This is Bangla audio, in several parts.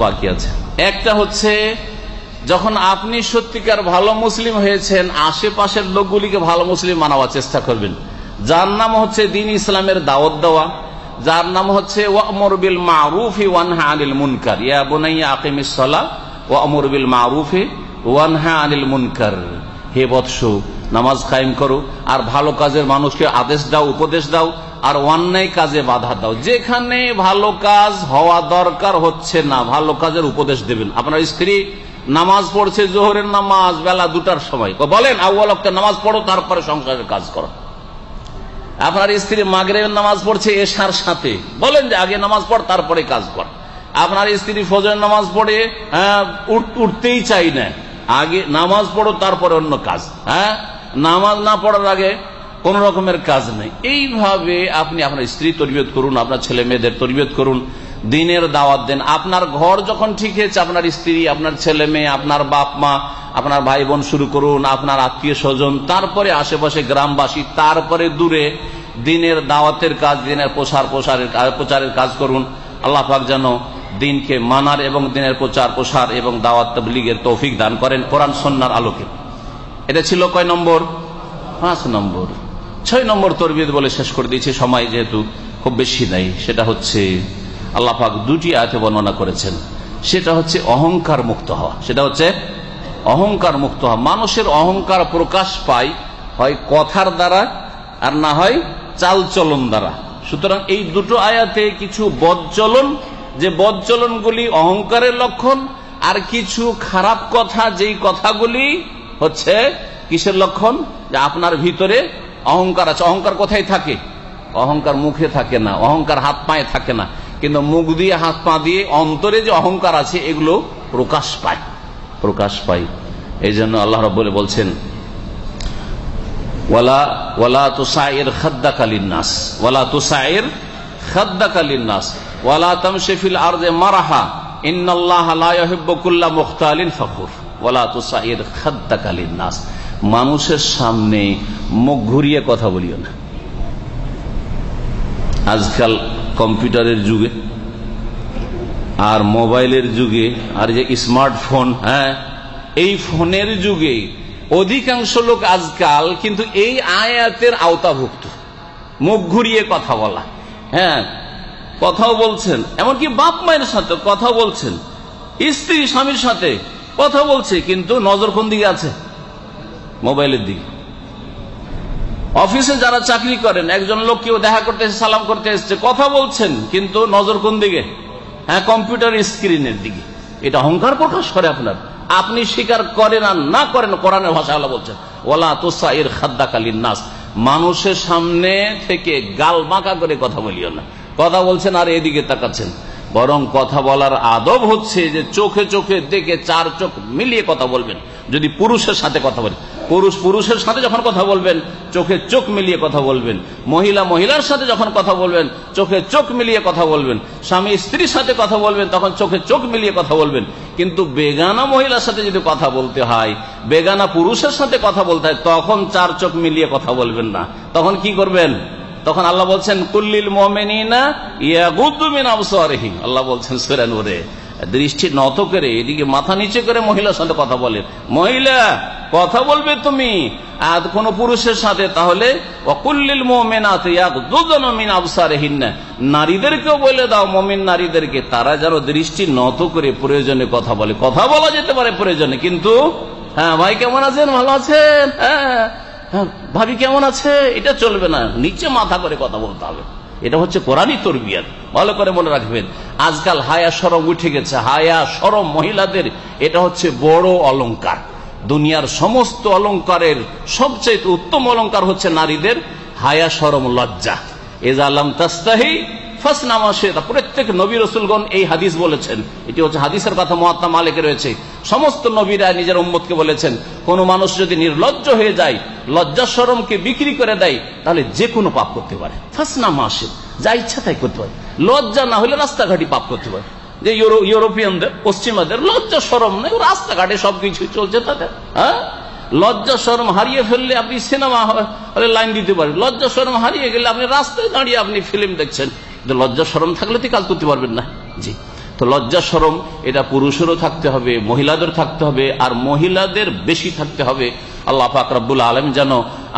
বাকি আছে। একটা হচ্ছে যখন আপনি সত্যিকার ভালো মুসলিম হয়েছেন, আশেপাশের লোকগুলিকে ভালো মুসলিম মানাবার চেষ্টা করবেন, যার নাম হচ্ছে দ্বীন ইসলামের দাওয়াত দেওয়া, যার নাম হচ্ছে ওয়া'মুর বিল মা'রুফি ওয়ানহা আনিল মুনকার, ইয়া বুনাইয়া আকিমিস সালাহ ওয়া'মুর বিল মা'রুফি ওয়ানহা আনিল মুনকার। হে বৎস, নামাজ কায়েম করো আর ভালো কাজের মানুষকে আদেশ দাও, উপদেশ দাও, আর অন্যায় কাজে বাধা দাও। যেখানে ভালো কাজ হওয়া দরকার হচ্ছে না, ভালো কাজের উপদেশ দেবেন। আপনার স্ত্রী নামাজ পড়ছে, জোহরের নামাজ বেলা 2টার সময়, বলেন আউয়াল ওয়াক্তে নামাজ পড়ো, তারপরে সংসারের কাজ করো। আপনার স্ত্রী মাগরিবের নামাজ পড়ছে এশার সাথে, বলেন যে আগে নামাজ পড় তারপরে কাজ কর। আপনার স্ত্রী ফজরের নামাজ পড়ে উঠতেই চাই না, আগে নামাজ পড়ো তারপরে অন্য কাজ। নামাজ না পড়ার আগে কোন রকমের কাজ নেই। এইভাবে আপনি আপনার স্ত্রী তরবিয়ত করুন, আপনার ছেলে মেয়েদের তরবিয়ত করুন, দিনের দাওয়াত দেন। আপনার ঘর যখন ঠিক হয়েছে, আপনার স্ত্রী, আপনার ছেলে মেয়ে, আপনার বাপ মা, আপনার ভাই বোন শুরু করুন, আপনার আত্মীয় স্বজন, তারপরে আশেপাশে গ্রামবাসী, তারপরে দূরে দিনের দাওয়াতের কাজ, দিনের প্রচারের কাজ করুন। আল্লাহ পাক যেন দিনকে মানার এবং দিনের প্রচার এবং দাওয়াত তাবলীগের তৌফিক দান করেন কোরআন সুন্নাহর আলোকে। এটা ছিল কয় নম্বর? 5 নম্বর। 6 নম্বর তরবিয়ত বলে শেষ করে দিয়েছি, সময় যেহেতু খুব বেশি নাই। সেটা হচ্ছে আল্লাহ পাক 2টি আয়াতে বর্ণনা করেছেন। সেটা হচ্ছে অহংকার মুক্ত হওয়া। সেটা হচ্ছে অহংকার মুক্ত হওয়া। মানুষের অহংকার প্রকাশ পায় হয় কথার দ্বারা আর না হয় চালচলন দ্বারা। সুতরাং এই 2টো আয়াতে কিছু বদচলন, যে বদচলনগুলি অহংকারের লক্ষণ, আর কিছু খারাপ কথা, যেই কথাগুলি হচ্ছে কিসের লক্ষণ? যে আপনার ভিতরে অহংকার আছে। অহংকার কোথায় থাকে? অহংকার মুখে থাকে না, অহংকার হাত পায়ে থাকে না, কিন্তু মুখ দিয়ে, হাত পা দিয়ে অন্তরে যে অহংকার আছে এগুলো প্রকাশ পায়। এই জন্য আল্লাহ রাব্বুল বলছেন, ওয়ালা তুসাইর খাদ্দাকা লিন্নাস ওয়ালা তুসাইর খাদ্দাকা লিন্নাস ওয়ালা তামশি ফিল আরদি মারহা ইন্নাল্লাহা লা ইউহিব্বু কুল্লা মুখতালিন ফখুর ওয়ালা তুসাইর খাদ্দাকা লিন্নাস। মানুষের সামনে মুখ ঘুরিয়ে কথা বলিও না। আজকাল কম্পিউটারের যুগে আর মোবাইলের যুগে আর যে স্মার্টফোন, এই ফোনের যুগে অধিকাংশ লোক আজকাল কিন্তু এই আয়াতের আওতাভুক্ত। মুখ ঘুরিয়ে কথা বলা, কথাও বলছেন, এমনকি বাপ মায়ের সাথে কথা বলছেন, স্ত্রী স্বামীর সাথে কথা বলছে, কিন্তু নজর কোন দিকে আছে? মোবাইলের দিকে। অফিসে যারা চাকরি করেন, একজন লোক কেউ দেখা করতে এসে, সালাম করতে এসছে, কথা বলছেন, কিন্তু নজর কোন দিকে? কম্পিউটার স্ক্রিনের দিকে। এটা অহংকার প্রকাশ করে আপনার। আপনি স্বীকার করেন আর না করেন, কোরআনের ভাষা আল্লাহ বলছেন ওয়ালা তুসাইর খাদ্দাকা লিন্নাস। মানুষের সামনে থেকে গাল বাঁকা করে কথা বলিও না। কথা বলছেন আর এদিকে তাকাচ্ছেন। বরং কথা বলার আদব হচ্ছে যে চোখে চোখে দেখে 4 চোখ মিলিয়ে কথা বলবেন। যদি পুরুষের সাথে কথা বলেন, পুরুষের সাথে যখন কথা বলবেন চোখে চোখ মিলিয়ে কথা বলবেন। মহিলার সাথে যখন কথা বলবেন চোখে চোখ মিলিয়ে কথা বলবেন। স্বামী স্ত্রীর সাথে কথা বলবেন তখন চোখে চোখ মিলিয়ে কথা বলবেন। কিন্তু বেগানা মহিলার সাথে যদি কথা বলতে হয়, বেগানা পুরুষের সাথে কথা বলতে হয়, তখন 4 চোখ মিলিয়ে কথা বলবেন না। তখন কি করবেন? তখন আল্লাহ বলছেন কুল্লিল মুমিনিনা ইয়াগুদ্দু মিন আবসারিহিম। আল্লাহ বলছেন সূরা নূরে, দৃষ্টি নত করে, এদিকে মাথা নিচে করে মহিলার সাথে কথা বলে। মহিলা কথা বলবে তুমি আর কোন পুরুষের সাথে, তাহলে ওয়াকুল্লিল মুমিনাতি ইয়াগুদ্দুনা মিন আবসারিহিন্না। নারীদেরকেও বলে দাও, মুমিন নারীদেরকে, তারা যেন দৃষ্টি নত করে প্রয়োজনে কথা বলে। কথা বলা যেতে পারে প্রয়োজনে, কিন্তু ভাই কেমন আছেন, ভালো আছেন, ভাবি কেমন আছে, এটা চলবে না। নিচে মাথা করে কথা বলতে হবে। এটা হচ্ছে কোরআনী তরবিয়ত। ভালো করে মনে রাখবেন। আজকাল হায়া শরম উঠে গেছে। হায়া শরম মহিলাদের এটা হচ্ছে বড় অলংকার। দুনিয়ার সমস্ত অলংকারের সবচেয়ে উত্তম অলংকার হচ্ছে নারীদের হায়া শরম লজ্জা। ইযা লাম তাস্তাহি ফাসনা মা শি'তা। প্রত্যেক নবী রাসূলগণ এই হাদিস বলেছেন। এটি হচ্ছে হাদিসের কথা, মুয়াত্তা মালিকে রয়েছে। সমস্ত নবীরা নিজের উম্মতকে বলেছেন, কোন মানুষ যদি নির্লজ্জ হয়ে যায়, লজ্জা শরমকে বিক্রি করে দেয়, তাহলে যে কোনো পাপ করতে পারে। ফাসনা মা শি'তা, যা ইচ্ছা তাই করতে পারে। লজ্জা না হলে রাস্তাঘাটে পাপ করতে পারে। যে ইউরোপিয়ানদের, পশ্চিমাদের লজ্জা শরম নেই, রাস্তাঘাটে সবকিছু চলছে তাদের। লজ্জা শরম হারিয়ে ফেললে আপনি সিনেমা হলে লাইন দিতে পারেন। লজ্জা শরম হারিয়ে গেলে আপনি রাস্তায় দাঁড়িয়ে আপনি ফিল্ম দেখছেন। লজ্জা শরম থাকলে তো কাজ করতে পারবেন না। জি, তো লজ্জা শরম এটা পুরুষেরও থাকতে হবে, মহিলাদের থাকতে হবে, আর মহিলাদের বেশি থাকতে হবে। আল্লাহ পাক রব্বুল আলামিন যেন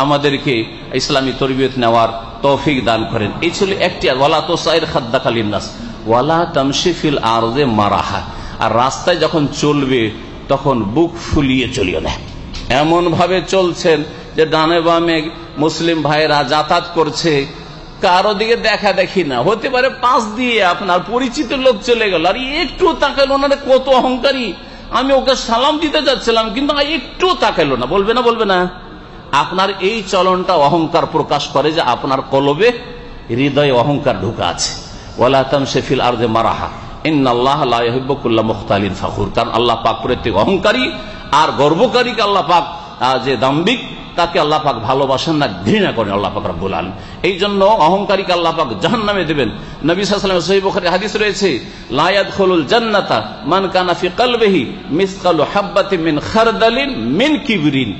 আমাদেরকে ইসলামী তরবিয়ত নেওয়ার তৌফিক দান করেন। এই ছিল একটি। ওয়ালা তুসাইর খাদ্দাকা লিন্নাস ওয়ালা তামশি ফিল আরদে মারাহা, আর রাস্তায় যখন চলবে তখন বুক ফুলিয়ে চলিও না। এমন ভাবে চলছেন যে ডানে বামে মুসলিম ভাইরা যাতায়াত করছে, কারো দিকে দেখা দেখি না, হতে পারে পাশ দিয়ে আপনার পরিচিত লোক চলে গেল, আর একটু তাকাইলো না, কত অহংকারী, আমি ওকে সালাম দিতে যাচ্ছিলাম কিন্তু একটু তাকাইলো না। বলবে না বলবে না? আপনার এই চলনটা অহংকার প্রকাশ করে যে আপনার কলবে, হৃদয়ে অহংকার ঢুকা আছে। ওয়ালা তামশি ফিল আরদি মারাহা ইন্নাল্লাহা লা ইউহিব্বু কুল্লা মুখতালিন ফখুর। কারণ আল্লাহ পাক প্রত্যেক অহংকারী আর গর্বকারীকে আল্লাহ পাক, যে দাম্ভিক, তাকে আল্লাহ পাক ভালোবাসেন না, ঘৃণা করেন আল্লাহ পাক রব্বুল আলামিন। এই জন্য অহংকারীকে আল্লাহ পাক জাহান্নামে দেবেন। নবী সাল্লাল্লাহু আলাইহি ওয়াসাল্লাম সহিহ বুখারী হাদিস রয়েছে, লা ইয়াদখুলুল জান্নাতা মান কানা ফি কলবিহি মিসকালু হাববাতিন মিন খারদালিন মিন কিবরিন।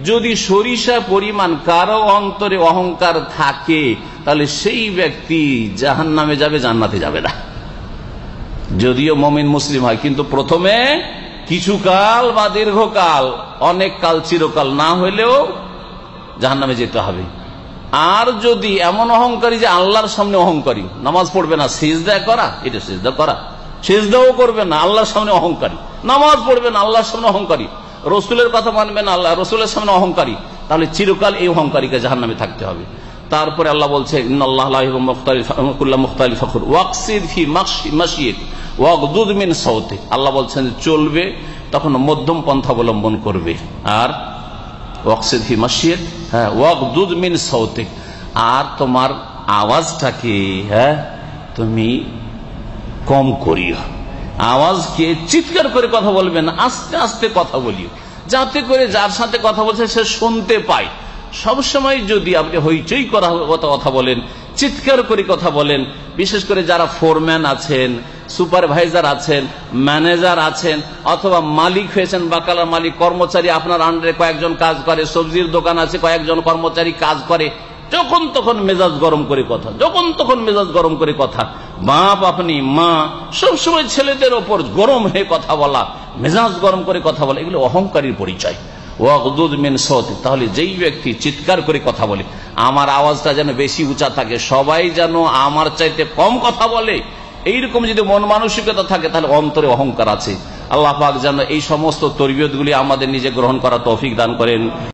যদি সরিষা পরিমাণ কারো অন্তরে অহংকার থাকে তাহলে সেই ব্যক্তি জাহান্নামে যাবে, জান্নাতে যাবে না। যদিও মুমিন মুসলিম হয়, কিন্তু প্রথমে কিছুকাল বা দীর্ঘকাল, অনেক কাল, চিরকাল না হইলেও জাহান্নামে যেতে হবে। আর যদি এমন অহংকারী যে আল্লাহর সামনে অহংকারী, নামাজ পড়বে না, সিজদা করা, এটা সিজদা করা, সিজদাও করবে না, আল্লাহর সামনে অহংকারী, নামাজ পড়বে না, আল্লাহর সামনে অহংকারী, রসুলের কথা মানবে না, আল্লাহ রসুলের সামনে অহংকারী, তাহলে চিরকাল এই অহংকারীকে জাহান্নামে থাকতে হবে। তারপরে আল্লাহ বলছে, ইন্নাল্লাহা লা ইউহিব্বু কুল্লা মুখতালিন ফখুর ওয়াকসিদ ফি মাশিয়িক ওয়াগদুদ মিন সাওতিক। আল্লাহ বলছেন চলবে তখন মধ্যম পন্থা অবলম্বন করবে, আর ওয়াকসিদ ফি মাশিয়িক, হ্যাঁ, ওয়াগদুদ মিন সাওতিক, আর তোমার আওয়াজটাকে, হ্যাঁ, তুমি কম করিও। আওয়াজকে চিৎকার করে কথা বলবে না, আস্তে আস্তে কথা বলিও, যাতে করে যার সাথে কথা বলছে সে শুনতে পায়। সবসময় যদি আপনি হইচই করা কথা বলেন, চিৎকার করে কথা বলেন, বিশেষ করে যারা ফোরম্যান আছেন, সুপারভাইজার আছেন, ম্যানেজার আছেন, অথবা মালিক হয়েছেন, বাকালার মালিক, কর্মচারী আপনার আন্ডারে কয়েকজন কাজ করে, সবজির দোকান আছে কয়েকজন কর্মচারী কাজ করে, যখন তখন মেজাজ গরম করে কথা, যখন তখন মেজাজ গরম করে কথা, বাপ আপনি, মা, সবসময় ছেলেদের ওপর গরম হয়ে কথা বলা, মেজাজ গরম করে কথা বলা, এগুলো অহংকারীর পরিচয়। ওয়াগদুদ মিন সাওতিক, তাহলে যেই ব্যক্তি চিৎকার করে কথা বলে, আমার আওয়াজটা যেন বেশি উঁচা থাকে, সবাই যেন আমার চাইতে কম কথা বলে, এইরকম যদি মন মানসিকতা থাকে তাহলে অন্তরে অহংকার আছে। আল্লাহ পাক যেন এই সমস্ত তরবিয়তগুলি আমাদের নিজে গ্রহণ করা তৌফিক দান করেন।